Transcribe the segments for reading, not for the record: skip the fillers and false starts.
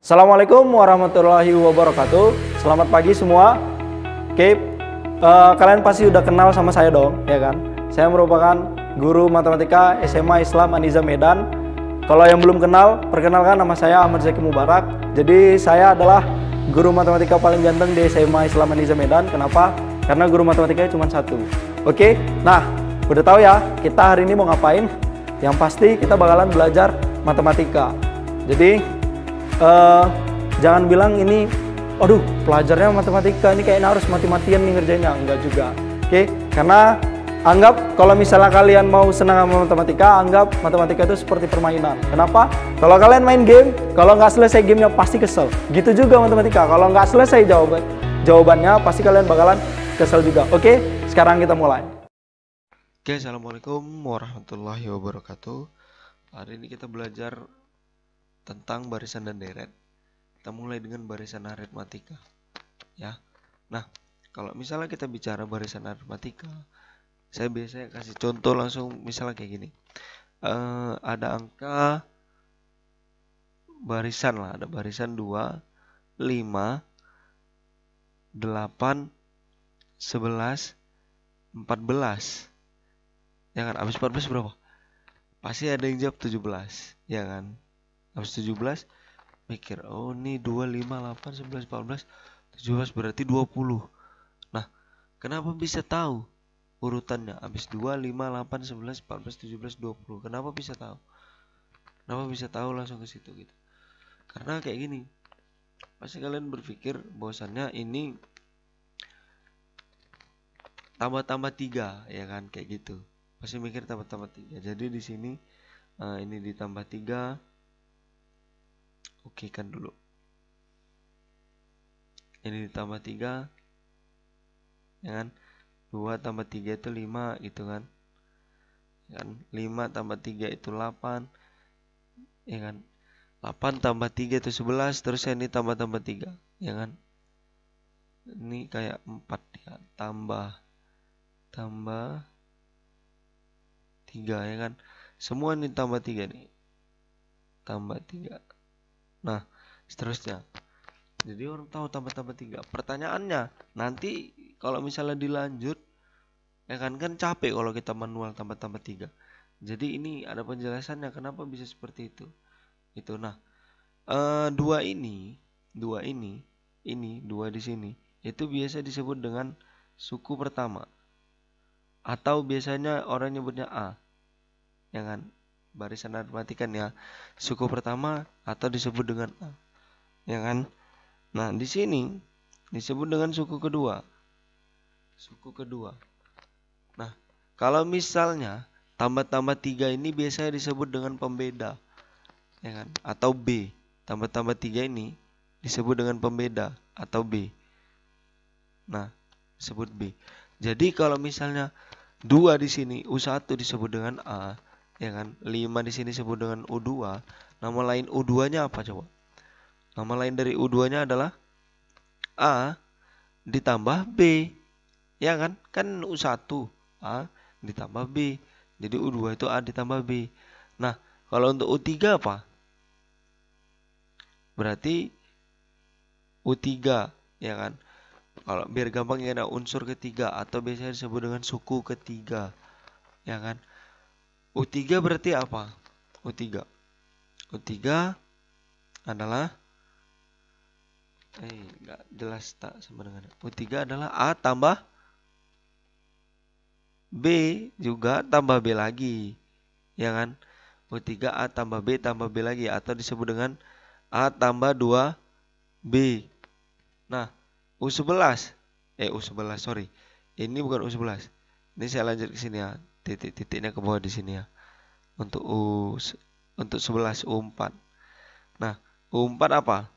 Assalamualaikum warahmatullahi wabarakatuh. Selamat pagi semua. Oke, kalian pasti udah kenal sama saya dong, ya kan? Saya merupakan guru matematika SMA Islam An-Nizam Medan. Kalau yang belum kenal, perkenalkan nama saya Ahmad Zaki Mubarak. Jadi saya adalah guru matematika paling ganteng di SMA Islam An-Nizam Medan. Kenapa? Karena guru matematikanya cuma satu. Oke, nah udah tahu ya kita hari ini mau ngapain? Yang pasti kita bakalan belajar matematika. Jadi jangan bilang ini, aduh pelajarnya matematika, ini kayaknya harus mati-matian nih ngerjainnya. Enggak juga. Oke, karena anggap kalau misalnya kalian mau senang sama matematika, anggap matematika itu seperti permainan. Kenapa? Kalau kalian main game, kalau nggak selesai gamenya pasti kesel. Gitu juga matematika, kalau nggak selesai jawabannya pasti kalian bakalan kesel juga. Oke, sekarang kita mulai. Oke, assalamualaikum warahmatullahi wabarakatuh. Hari ini kita belajar tentang barisan dan deret. Kita mulai dengan barisan aritmatika, ya. Nah, kalau misalnya kita bicara barisan aritmatika, saya biasanya kasih contoh langsung, misalnya kayak gini. Ada angka barisan lah, ada barisan 2, 5, 8, 11, 14. Ya kan, habis 14 berapa? Pasti ada yang jawab 17, ya kan? Habis 17 mikir, oh ini 2, 5, 8, 11, 14, 17 berarti 20. Nah, kenapa bisa tahu urutannya? Habis 2, 5, 8, 11, 14, 17, 20. Kenapa bisa tahu? Kenapa bisa tahu langsung ke situ gitu? Karena kayak gini. Pasti kalian berpikir bahwasannya ini tambah-tambah 3, ya kan? Kayak gitu. Pasti mikir tambah-tambah 3. Jadi di sini ini ditambah 3. Oke kan dulu. Ini ditambah 3, ya kan? 2 tambah 3 itu 5 gitu kan. Ya kan? 5 tambah 3 itu 8. Ya kan? 8 tambah 3 itu 11, terus ini tambah 3, ya kan? Ini kayak 4 ya, tambah 3, ya kan? Semua ini tambah 3 nih. Tambah 3. Nah, seterusnya. Jadi orang tahu tambah 3. Pertanyaannya, nanti kalau misalnya dilanjut, ya kan capek kalau kita manual tambah 3. Jadi ini ada penjelasannya kenapa bisa seperti itu. Itu nah, dua ini, dua di sini, itu biasa disebut dengan suku pertama. Atau biasanya orang nyebutnya A. Ya kan? Barisan aritmatika ya, suku pertama atau disebut dengan A, ya kan? Nah, di sini disebut dengan suku kedua. Suku kedua. Nah, kalau misalnya tambah-tambah 3 ini biasanya disebut dengan pembeda, ya kan? Atau B. Tambah-tambah 3 ini disebut dengan pembeda atau B. Nah, disebut B. Jadi kalau misalnya 2 di sini U1 disebut dengan A, ya kan? 5 di sini disebut dengan U2. Nama lain U2-nya apa coba? Nama lain dari U2-nya adalah A ditambah B. Ya kan? Kan U1 A ditambah B. Jadi U2 itu A ditambah B. Nah, kalau untuk U3 apa? Berarti U3, ya kan? Kalau biar gampang ya ada unsur ketiga atau biasanya disebut dengan suku ketiga. Ya kan? U3 berarti apa? U3 adalah enggak jelas tak sama dengan U3 adalah A tambah B juga tambah B lagi. Ya kan? U3 A tambah B lagi atau disebut dengan A tambah 2B. Nah, U11 sorry. Ini bukan U11. Ini saya lanjut ke sini ya. Titik-titiknya ke bawah di sini ya. Untuk untuk 11 U4. Nah, U4 apa?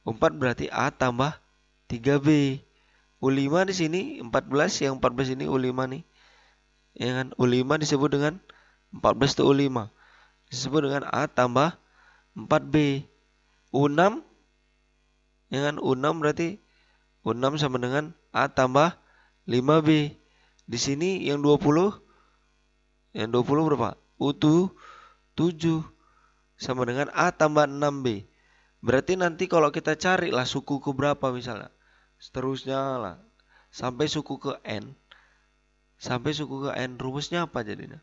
U4 berarti A tambah 3B. U5 di sini 14, yang 14 ini U5 nih. Ya kan? U5 disebut dengan 14 itu U5. Disebut dengan A tambah 4B. U6, ya kan? U6 berarti U6 sama dengan A tambah 5B. Di sini yang 20 berapa? U7 sama dengan A tambah 6B. Berarti nanti kalau kita cari lah suku ke berapa misalnya, seterusnya lah sampai suku ke n, rumusnya apa jadinya?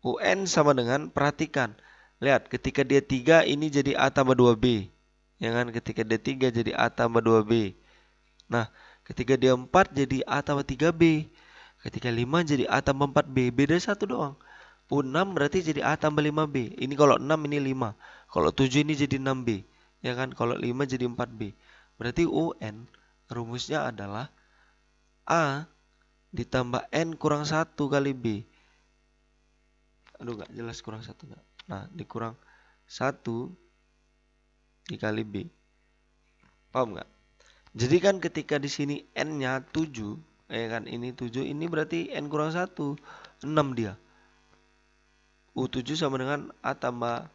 UN sama dengan, perhatikan, lihat ketika dia 3 ini jadi A tambah 2B, ya kan? Ketika dia 3 jadi A tambah 2B. Nah, ketika dia 4 jadi A tambah 3B. Ketika 5 jadi A tambah 4B. Beda satu doang. U6 berarti jadi A tambah 5B. Ini kalau 6 ini 5. Kalau 7 ini jadi 6B. Ya kan? Kalau 5 jadi 4B. Berarti UN rumusnya adalah A ditambah N kurang 1 kali B. Aduh, gak jelas kurang 1 gak? Nah, dikurang 1 dikali B. Paham gak? Jadi kan ketika di sini N-nya 7, ya kan, ini 7, ini berarti N kurang 1, 6 dia. U7 sama dengan A tambah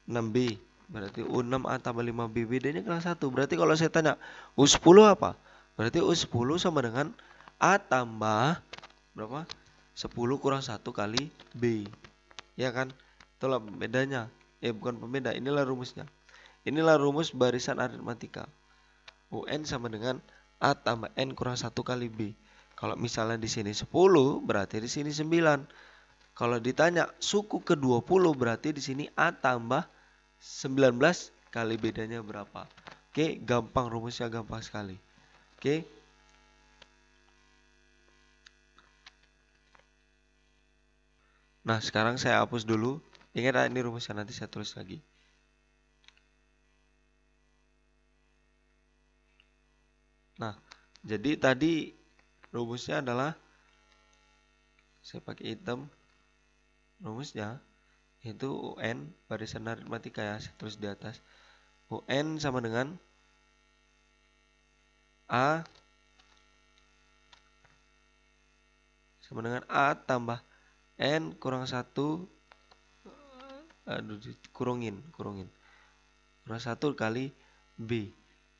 6B. Berarti U6 A tambah 5B. Bedanya kurang 1. Berarti kalau saya tanya U10 apa? Berarti U10 sama dengan A tambah berapa? 10 kurang 1 kali B. Ya kan? Itulah bedanya. Bukan pembeda, inilah rumusnya. Inilah rumus barisan aritmatika. UN sama dengan A tambah N kurang 1 kali B. Kalau misalnya di sini 10, berarti di sini 9. Kalau ditanya suku ke-20, berarti di sini A tambah 19 kali bedanya berapa. Oke, gampang, rumusnya gampang sekali. Oke. Nah, sekarang saya hapus dulu. Ingat ini rumusnya, nanti saya tulis lagi. Nah, jadi tadi rumusnya adalah, saya pakai hitam, rumusnya itu UN barisan aritmatika ya, saya tulis di atas. UN sama dengan A tambah N kurang 1, kurungin kurang 1 kali B.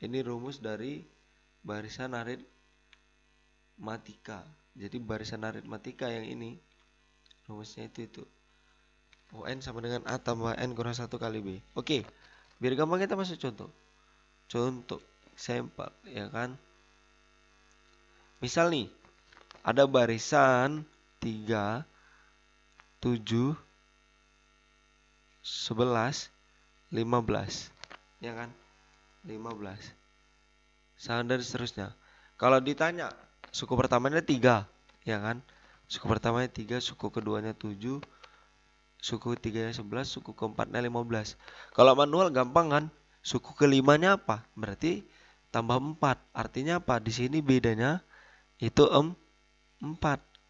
Ini rumus dari barisan aritmatika. Jadi barisan aritmatika yang ini rumusnya itu UN sama dengan A tambah N kurang 1 kali B. Oke, biar gampang kita masuk contoh sampel, ya kan. Misal nih ada barisan 3, 7, 11, 15, ya kan, 15 dan seterusnya. Kalau ditanya suku pertamanya 3, ya kan, suku pertamanya 3, suku keduanya 7, suku ketiganya 11, suku keempatnya 15. Kalau manual gampang kan, suku kelimanya apa? Berarti tambah 4. Artinya apa? Di sini bedanya itu 4.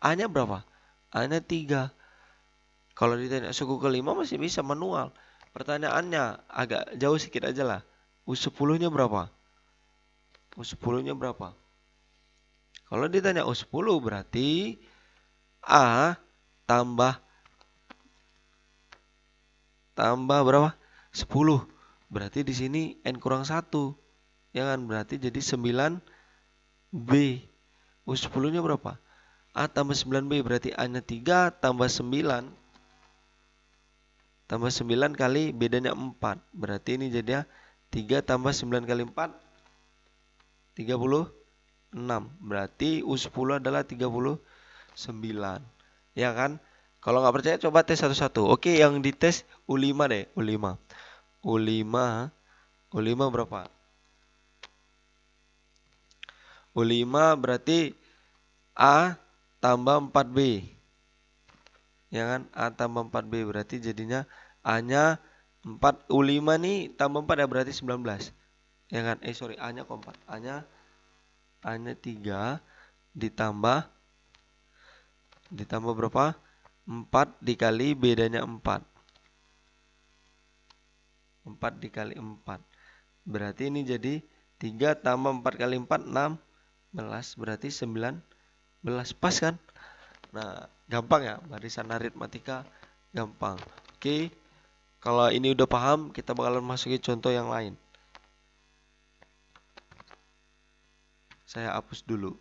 A-nya berapa? A-nya 3. Kalau ditanya suku kelima masih bisa manual. Pertanyaannya agak jauh sedikit aja lah. U10-nya berapa? U10-nya berapa? Kalau ditanya U10 berarti A tambah berapa? 10. Berarti di sini N kurang 1. Ya kan? Berarti jadi 9B. U10-nya berapa? A tambah 9B berarti A-nya 3 tambah 9 kali bedanya 4. Berarti ini jadinya 3 tambah 9 kali 4 36. Berarti U10 adalah 39. Ya kan? Kalau nggak percaya coba tes satu-satu. Oke, yang dites U5 deh, U5. U5 berapa? U5 berarti A tambah 4B. Ya kan? A tambah 4B berarti jadinya A-nya 4. U5 nih tambah 4 ya berarti 19. Ya kan? A-nya kok 4. A-nya 3 ditambah berapa? 4 dikali bedanya 4. 4 dikali 4. Berarti ini jadi 3 tambah 4 kali 4 16. Berarti 19. Pas kan? Nah, gampang ya, barisan aritmatika gampang. Oke, kalau ini udah paham, kita bakalan masukin contoh yang lain. Saya hapus dulu.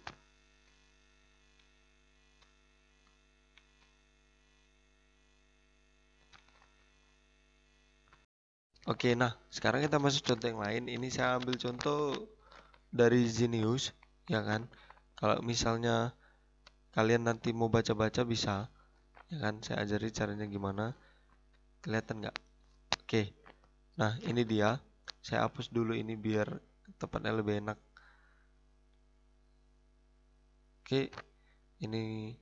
Oke, nah sekarang kita masuk contoh yang lain. Ini saya ambil contoh dari Zenius, ya kan? Kalau misalnya kalian nanti mau baca-baca bisa, ya kan? Saya ajari caranya gimana. Kelihatan nggak? Oke, nah ini dia. Saya hapus dulu ini biar tempatnya lebih enak. Oke, ini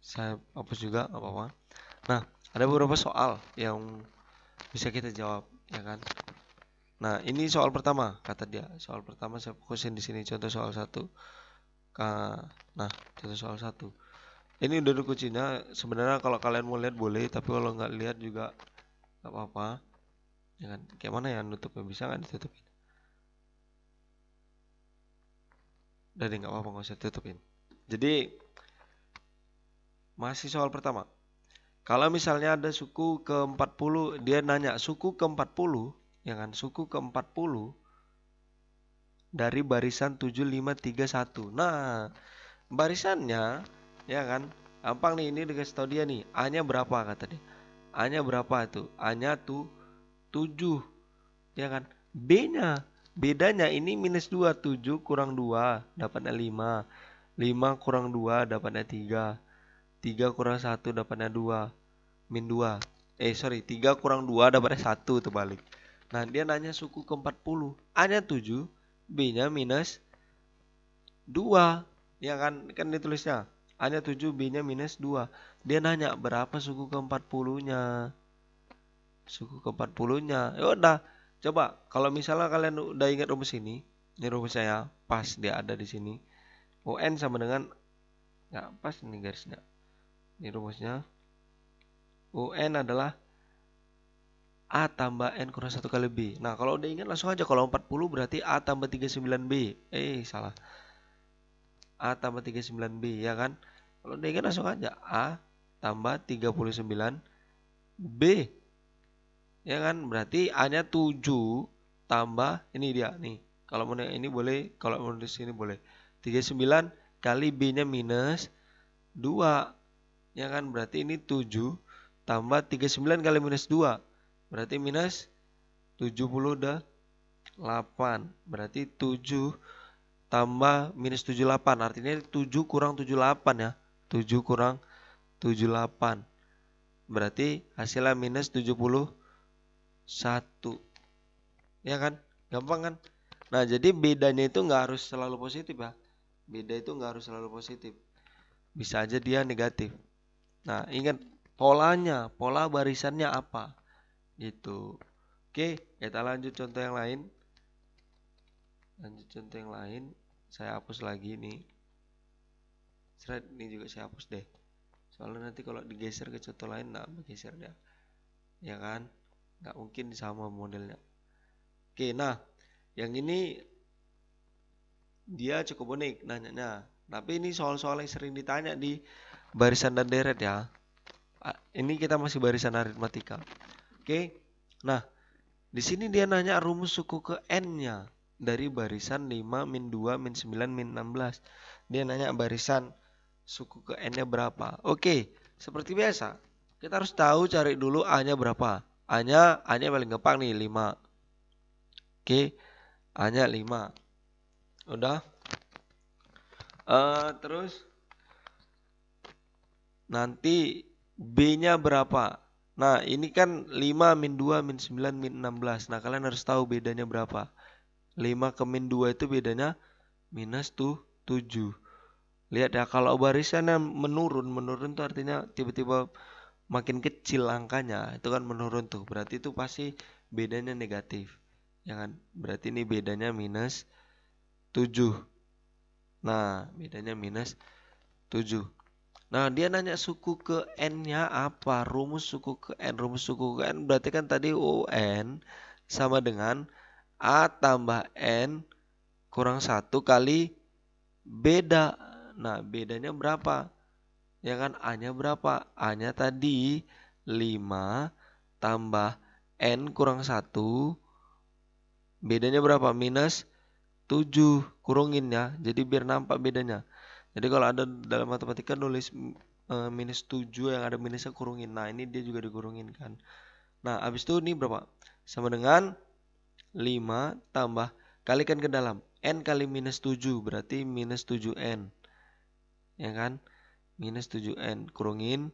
saya hapus juga, nggak apa-apa. Nah, ada beberapa soal yang bisa kita jawab, ya kan? Nah, ini soal pertama, kata dia. Soal pertama saya fokusin di sini. Contoh soal satu. Nah, contoh soal satu. Ini udah ada kuncinya. Sebenarnya kalau kalian mau lihat boleh, tapi kalau nggak lihat juga nggak apa-apa. Ya kan? Kayak mana ya nutupnya? Bisa nggak ditutupin? Udah deh, nggak apa-apa, nggak usah tutupin. Jadi, masih soal pertama. Kalau misalnya ada suku ke-40, dia nanya suku ke-40, ya kan? Suku ke-40 dari barisan 7531. Nah, barisannya, ya kan? Gampang nih, ini dikasih tahu dia nih. A-nya berapa kata dia? A-nya berapa tuh? A-nya tuh 7, ya kan? B-nya, bedanya ini minus 2, 7 kurang 2 dapatnya 5. 5 kurang 2 dapatnya 3. 3 kurang 1 dapatnya 2. Min 2. Sorry, 3 kurang 2 dapatnya 1 terbalik. Nah, dia nanya suku ke-40. A-nya 7, B-nya minus 2. Ya kan? Kan ditulisnya A-nya 7, B-nya minus 2. Dia nanya berapa suku ke-40-nya. Suku ke-40-nya. Ya udah, coba kalau misalnya kalian udah ingat rumus ini rumus saya pas dia ada di sini. UN sama dengan nggak pas ini garisnya. Ini rumusnya. UN adalah A tambah N kurang 1 kali B. Nah, kalau udah ingat langsung aja. Kalau 40 berarti A tambah 39B. Salah. A tambah 39B, ya kan? Kalau udah ingat langsung aja. A tambah 39B. Ya kan? Berarti A-nya 7 tambah, ini dia nih. Kalau mau ini boleh, kalau mau di sini boleh. 39 kali B-nya minus 2. Ya kan? Berarti ini 7 tambah 39 kali minus 2. Berarti minus 78. Berarti 7 tambah minus 78. Artinya 7 kurang 78 ya. 7 kurang 78. Berarti hasilnya minus 71. Ya kan? Gampang kan? Nah, jadi bedanya itu nggak harus selalu positif ya. Beda itu nggak harus selalu positif. Bisa aja dia negatif. Nah, ingat polanya, pola barisannya apa? Gitu. Oke, kita lanjut contoh yang lain. Saya hapus lagi nih. Thread ini juga saya hapus deh. Soalnya nanti kalau digeser ke contoh lain, nah bergeser dia. Ya kan? Nggak mungkin sama modelnya. Oke, nah yang ini dia cukup unik nanyanya. Tapi ini soal-soal yang sering ditanya di barisan dan deret ya. Ini kita masih barisan aritmatika. Oke. Nah, di sini dia nanya rumus suku ke n-nya dari barisan 5 min 2 min 9 min 16. Dia nanya barisan suku ke n-nya berapa. Oke, seperti biasa. Kita harus tahu cari dulu a-nya berapa. A-nya paling gampang nih 5. Oke, A-nya 5. Udah. Terus nanti B-nya berapa? Nah, ini kan 5 min 2 min 9 min 16. Nah, kalian harus tahu bedanya berapa. 5 ke min 2 itu bedanya minus 7. Lihat ya, kalau barisannya menurun itu artinya tiba-tiba makin kecil angkanya. Itu kan menurun tuh. Berarti itu pasti bedanya negatif. Ya kan? Berarti ini bedanya minus 7. Nah, bedanya minus 7. Nah, dia nanya suku ke n-nya apa? Rumus suku ke n. Rumus suku ke n berarti kan tadi UN sama dengan A tambah N kurang 1 kali beda. Nah, bedanya berapa? Ya kan, A-nya berapa? A-nya tadi 5 tambah N kurang 1. Bedanya berapa? Minus 7. Kurungin ya. Jadi biar nampak bedanya. Jadi kalau ada dalam matematika nulis minus 7 yang ada minusnya kurungin. Nah, ini dia juga dikurungin kan. Nah, habis itu ini berapa? Sama dengan 5 tambah, kalikan ke dalam. N kali minus 7 berarti minus 7N. Ya kan? Minus 7N. Kurungin.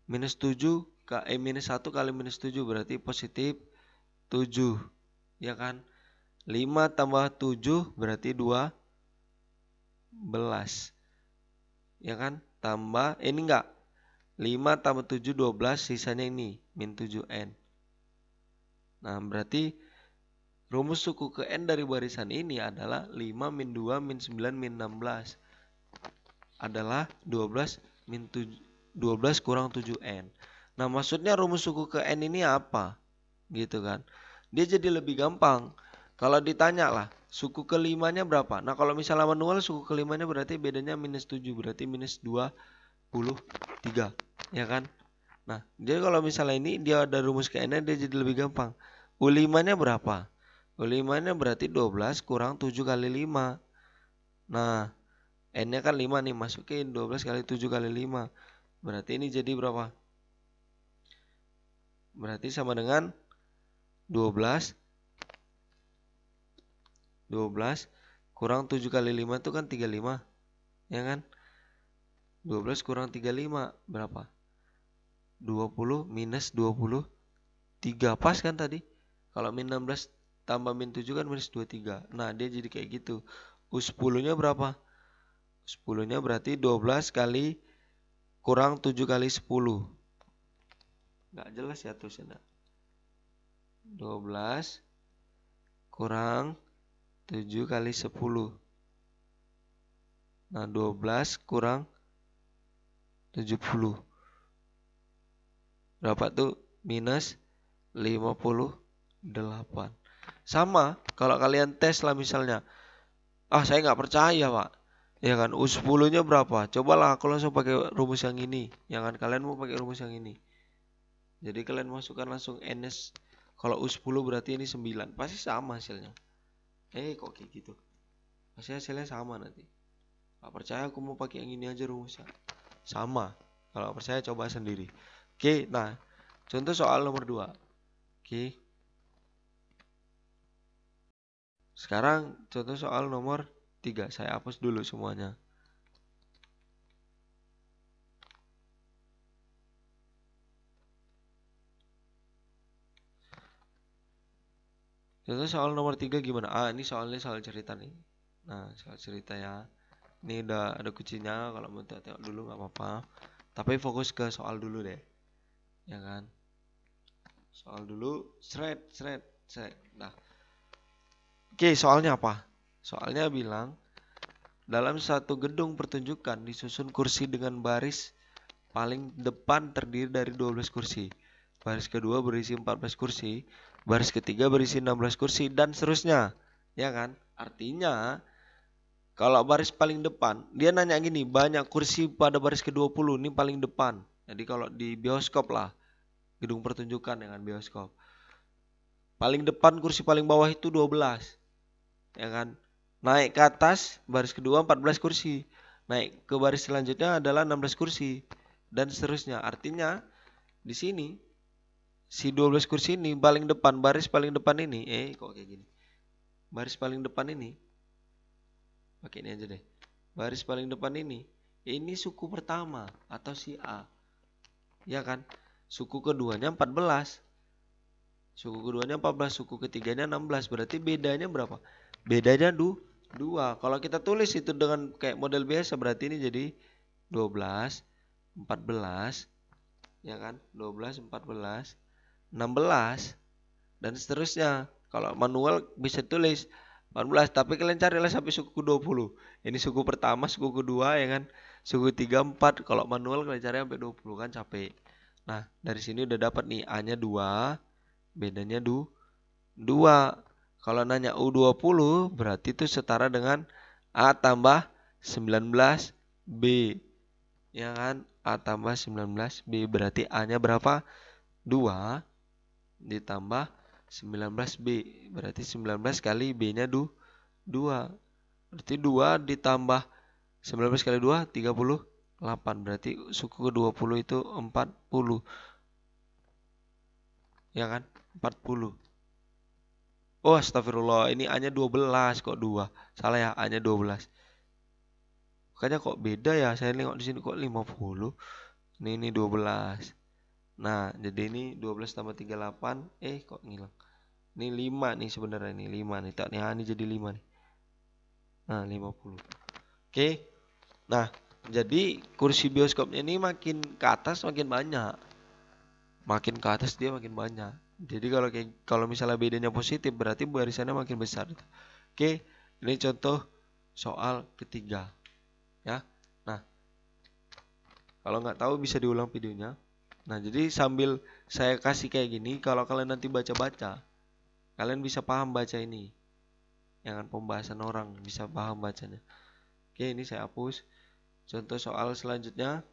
Minus 1 kali minus 7 berarti positif 7. Ya kan? 5 tambah 7 berarti 12. Ya kan? Tambah, ini enggak. 5 tambah 7, 12. Sisanya ini, min 7N. Nah, berarti rumus suku ke N dari barisan ini adalah 5 min 2 min 9 min 16 adalah 12 min 12 kurang 7N. Nah, maksudnya rumus suku ke N ini apa? Gitu kan. Dia jadi lebih gampang. Kalau ditanya lah, suku kelimanya berapa? Nah, kalau misalnya manual suku kelimanya berarti bedanya minus 7. Berarti minus 23. Ya kan? Nah, jadi kalau misalnya ini dia ada rumus ke N-nya, dia jadi lebih gampang. U5-nya berapa? U5-nya berarti 12 kurang 7 kali 5. Nah, N-nya kan 5 nih, masukin 12 kali 7 kali 5. Berarti ini jadi berapa? Berarti sama dengan 12 kurang 7 kali 5 itu kan 35. Ya kan? 12 kurang 35 berapa? 20 minus 23. Pas kan tadi? Kalau min 16 tambah min 7 kan minus 23. Nah, dia jadi kayak gitu. U10-nya berapa? U10-nya berarti 12 kali kurang 7 kali 10. Nggak jelas ya tulisannya. 12 kurang 7 kali 10. Nah, 12 kurang 70. Berapa tuh? Minus 58. Sama, kalau kalian tes lah misalnya. Saya nggak percaya, Pak. Ya kan, U10-nya berapa? Cobalah aku langsung pakai rumus yang ini. Jangan kalian mau pakai rumus yang ini. Jadi kalian masukkan langsung NS. Kalau U10 berarti ini 9. Pasti sama hasilnya. Kok kayak gitu? Pasti hasilnya sama nanti. Gak percaya aku mau pakai yang ini aja rumusnya. Sama. Kalau percaya coba sendiri. Oke, nah. Contoh soal nomor 2. Oke. Sekarang contoh soal nomor 3. Saya hapus dulu semuanya. Contoh soal nomor 3 gimana? Ini soalnya soal cerita nih. Nah, soal cerita ya. Ini udah ada kuncinya. Kalau mau tengok dulu nggak apa-apa. Tapi fokus ke soal dulu deh. Ya kan? Soal dulu. Shred. Nah. Oke, soalnya apa? Soalnya bilang dalam satu gedung pertunjukan disusun kursi dengan baris paling depan terdiri dari 12 kursi. Baris kedua berisi 14 kursi. Baris ketiga berisi 16 kursi dan seterusnya. Ya kan? Artinya kalau baris paling depan, dia nanya gini, banyak kursi pada baris ke-20, ini paling depan. Jadi kalau di bioskop lah, gedung pertunjukan dengan bioskop. Paling depan kursi paling bawah itu 12. Ya kan? Naik ke atas baris kedua 14 kursi. Naik ke baris selanjutnya adalah 16 kursi dan seterusnya. Artinya di sini si 12 kursi ini paling depan, baris paling depan ini, kok kayak gini. Baris paling depan ini. Pakai ini aja deh. Baris paling depan ini suku pertama atau si A. Ya kan? Suku keduanya 14. Suku keduanya 14, suku ketiganya 16. Berarti bedanya berapa? Bedanya 2. Kalau kita tulis itu dengan kayak model biasa berarti ini jadi 12, 14. Ya kan? 12, 14, 16 dan seterusnya. Kalau manual bisa tulis 14, tapi kalian carilah sampai suku ke-20. Ini suku pertama, suku kedua ya kan. Suku 3, 4. Kalau manual kalian cari sampai 20 kan capek. Nah, dari sini udah dapat nih A-nya 2, bedanya 2. Kalau nanya U20 berarti itu setara dengan A tambah 19B. Ya kan? A tambah 19B berarti A-nya berapa? 2 ditambah 19B. Berarti 19 kali B-nya 2. Berarti 2 ditambah 19 kali 2 38. Berarti suku ke-20 itu 40. ya kan? 40. Oh, astagfirullah, ini A-nya 12 kok 2. Salah ya, A-nya 12. Makanya kok beda ya, saya nengok di sini kok 50. Ini 12. Nah, jadi ini 12 tambah 38, kok ngilang. Ini 5 nih sebenarnya, ini 5 nih. Tak nih, ini jadi 5 nih. Nah, 50. Oke. Nah, jadi kursi bioskopnya ini makin ke atas makin banyak. Makin ke atas dia makin banyak. Jadi kalau misalnya bedanya positif berarti barisannya makin besar. Oke, ini contoh soal ketiga, ya. Nah, kalau nggak tahu bisa diulang videonya. Nah, jadi sambil saya kasih kayak gini, kalau kalian nanti baca-baca, kalian bisa paham baca ini. Jangan pembahasan orang, bisa paham bacanya. Oke, ini saya hapus. Contoh soal selanjutnya.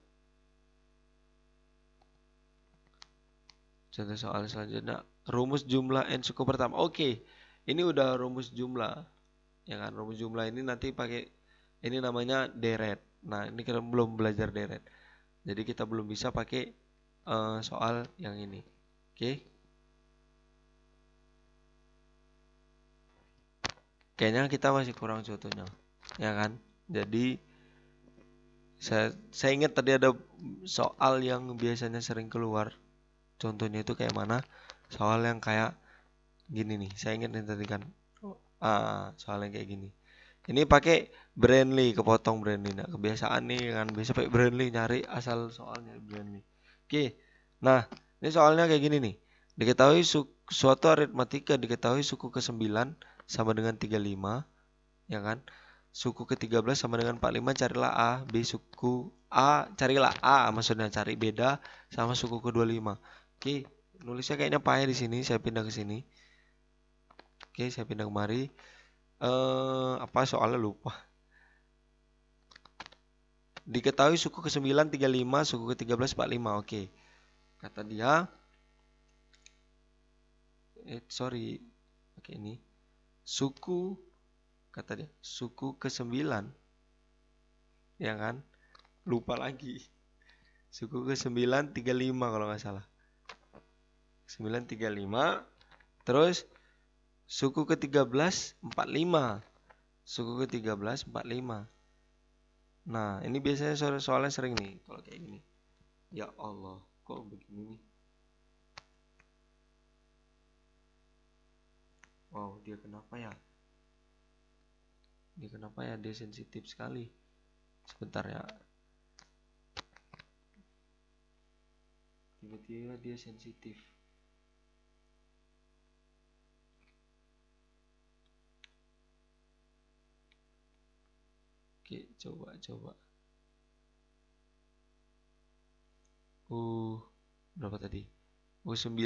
Contoh soal selanjutnya, rumus jumlah n suku pertama. Oke, ini udah rumus jumlah. Ya kan, rumus jumlah ini nanti pakai ini namanya deret. Nah, ini kita belum belajar deret. Jadi kita belum bisa pakai soal yang ini. Oke. Kayaknya kita masih kurang contohnya. Ya kan? Jadi saya ingat tadi ada soal yang biasanya sering keluar. Contohnya itu kayak mana? Soal yang kayak gini nih. Saya ingat nih tadi kan. Soal yang kayak gini. Ini pakai Brandly, kepotong Brandly. Nah, kebiasaan nih kan biasa pakai Brandly nyari asal soalnya Brandly. Oke. Nah, ini soalnya kayak gini nih. Diketahui suatu aritmatika diketahui suku ke-9 sama dengan 35, ya kan? Suku ke-13 sama dengan 45, carilah A, B suku A, carilah A maksudnya cari beda sama suku ke-25. Oke, nulisnya kayaknya payah di sini, saya pindah ke sini. Oke, saya pindah kemari. Apa soalnya lupa. Diketahui suku ke-9 35, suku ke-13 45. Oke. Kata dia Oke, ini suku, kata dia suku ke-9, ya kan? Lupa lagi. Suku ke-9 35 kalau nggak salah. 9 35. Terus suku ke-13 45. Suku ke-13 45. Nah, ini biasanya soalnya sering nih kalau kayak gini. Ya Allah, kok begini nih? Wow, dia kenapa ya? Dia sensitif sekali. Sebentar ya. Tiba-tiba dia sensitif. Oke, coba. Berapa tadi? U9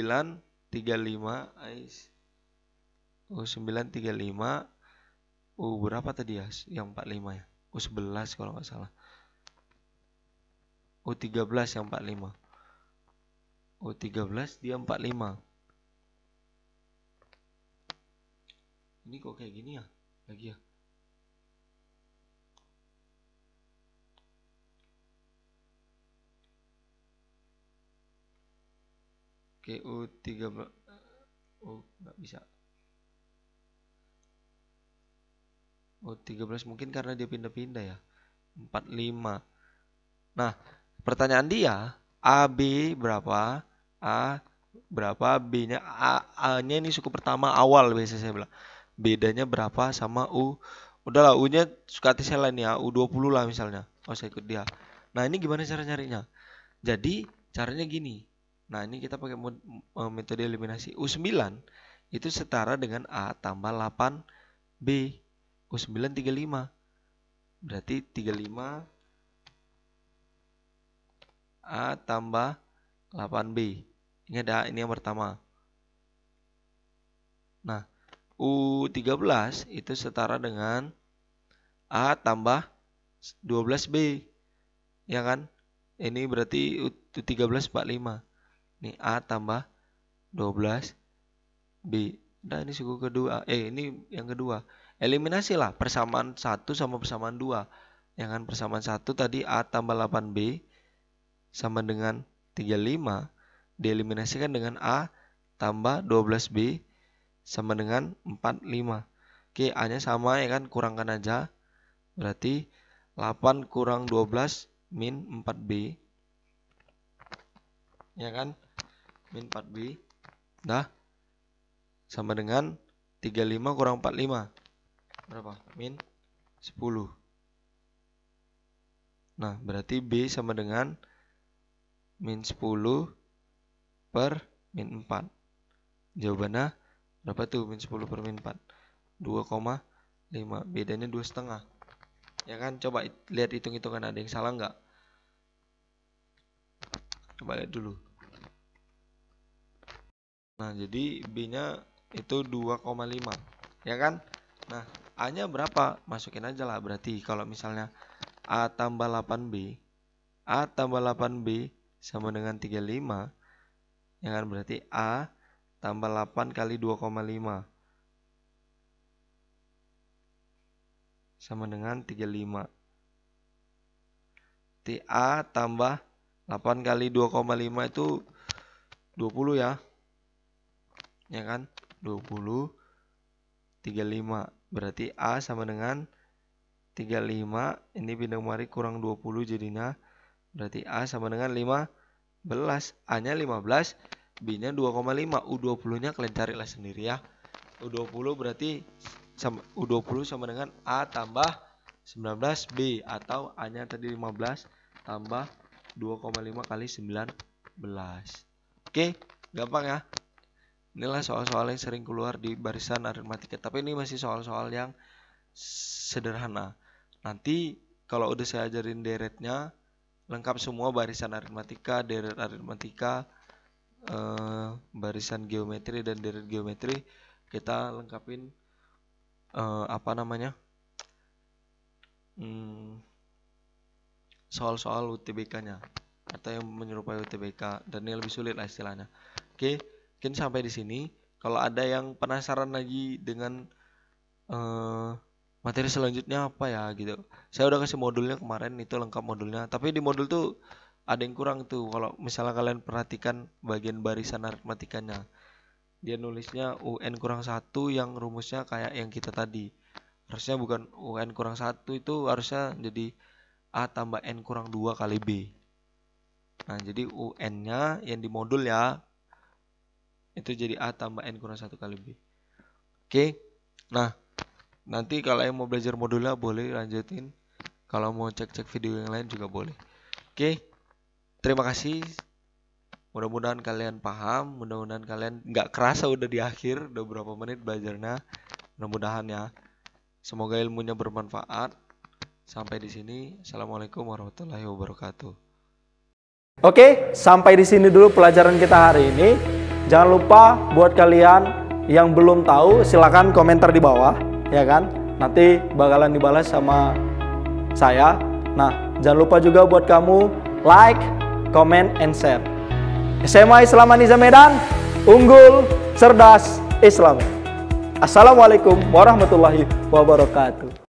35 ais. U9 35. Berapa tadi ya? Yang 45 ya? U11 kalau nggak salah. U13 yang 45. U13 dia 45. Ini kok kayak gini ya? Lagi ya? Oke, U13. Nggak bisa. U13 mungkin karena dia pindah-pindah ya. 45. Nah, pertanyaan dia, AB berapa? A berapa? B-nya A-nya ini suku pertama awal biasa saya bilang. Bedanya berapa sama U? Udahlah, U-nya suka hati saya lain ya, U20 lah misalnya. Oh, saya ikut dia. Nah, ini gimana cara nyarinya? Jadi, caranya gini. Nah, ini kita pakai metode eliminasi. U9 itu setara dengan A tambah 8B. U9 35. Berarti 35 A tambah 8B. Ingat ya, ini yang pertama. Nah, U13 itu setara dengan A tambah 12B. Ya kan? Ini berarti U13 45. Nih A tambah 12B. Nah, ini suku kedua. Ini yang kedua. Eliminasi lah persamaan 1 sama persamaan 2. Ya kan? Persamaan 1 tadi A tambah 8B sama dengan 35. Dieliminasikan dengan A tambah 12B sama dengan 45. Oke, A-nya sama ya kan, kurangkan aja. Berarti 8 kurang 12 min 4B. Ya kan? Min 4B. Dah. Sama dengan 35 kurang 45. Berapa? Min 10. Nah, berarti B sama dengan min 10 per min 4. Jawabannya berapa tuh min 10 per min 4? 2,5. Bedanya 2,5. Ya kan? Coba lihat hitung-hitungan, ada yang salah nggak? Coba lihat dulu. Nah, jadi B-nya itu 2,5. Ya kan? Nah, A-nya berapa? Masukin aja lah. Berarti kalau misalnya A tambah 8B, A tambah 8B sama dengan 35. Ya kan? Berarti A tambah 8 kali 2,5 sama dengan 35. Berarti A tambah 8 kali 2,5 itu 20 ya. Ya kan? 20 35. Berarti A sama dengan 35. Ini pindah kemari kurang 20 jadinya. Berarti A sama dengan 15. A-nya 15, B-nya 2,5. U20-nya kalian carilah sendiri ya. U20 berarti U20 sama dengan A tambah 19B, atau A-nya tadi 15 tambah 2,5 kali 19. Oke, gampang ya. Inilah soal-soal yang sering keluar di barisan aritmatika. Tapi ini masih soal-soal yang sederhana. Nanti kalau udah saya ajarin deretnya, lengkap semua barisan aritmatika, deret aritmatika, barisan geometri dan deret geometri, kita lengkapin soal-soal UTBK-nya atau yang menyerupai UTBK, dan ini lebih sulit lah istilahnya. Oke, mungkin sampai di sini. Kalau ada yang penasaran lagi dengan materi selanjutnya apa ya gitu, saya udah kasih modulnya kemarin, itu lengkap modulnya. Tapi di modul tuh ada yang kurang tuh. Kalau misalnya kalian perhatikan bagian barisan aritmatikanya, dia nulisnya UN kurang 1 yang rumusnya kayak yang kita tadi. Harusnya bukan UN kurang 1, itu harusnya jadi A tambah N kurang 2 kali B. Nah, jadi UN-nya yang di modul ya, itu jadi A tambah N kurang 1 kali B. Oke. Nah, nanti kalau yang mau belajar modulnya boleh lanjutin. Kalau mau cek-cek video yang lain juga boleh. Oke. Terima kasih. Mudah-mudahan kalian paham. Mudah-mudahan kalian nggak kerasa udah di akhir. Udah berapa menit belajarnya. Mudah-mudahan ya. Semoga ilmunya bermanfaat. Sampai di sini. Assalamualaikum warahmatullahi wabarakatuh. Oke, sampai di sini dulu pelajaran kita hari ini. Jangan lupa buat kalian yang belum tahu, silakan komentar di bawah, ya kan? Nanti bakalan dibalas sama saya. Nah, jangan lupa juga buat kamu like, comment, and share. SMA Islam Aniza Medan, unggul, cerdas, Islam. Assalamualaikum warahmatullahi wabarakatuh.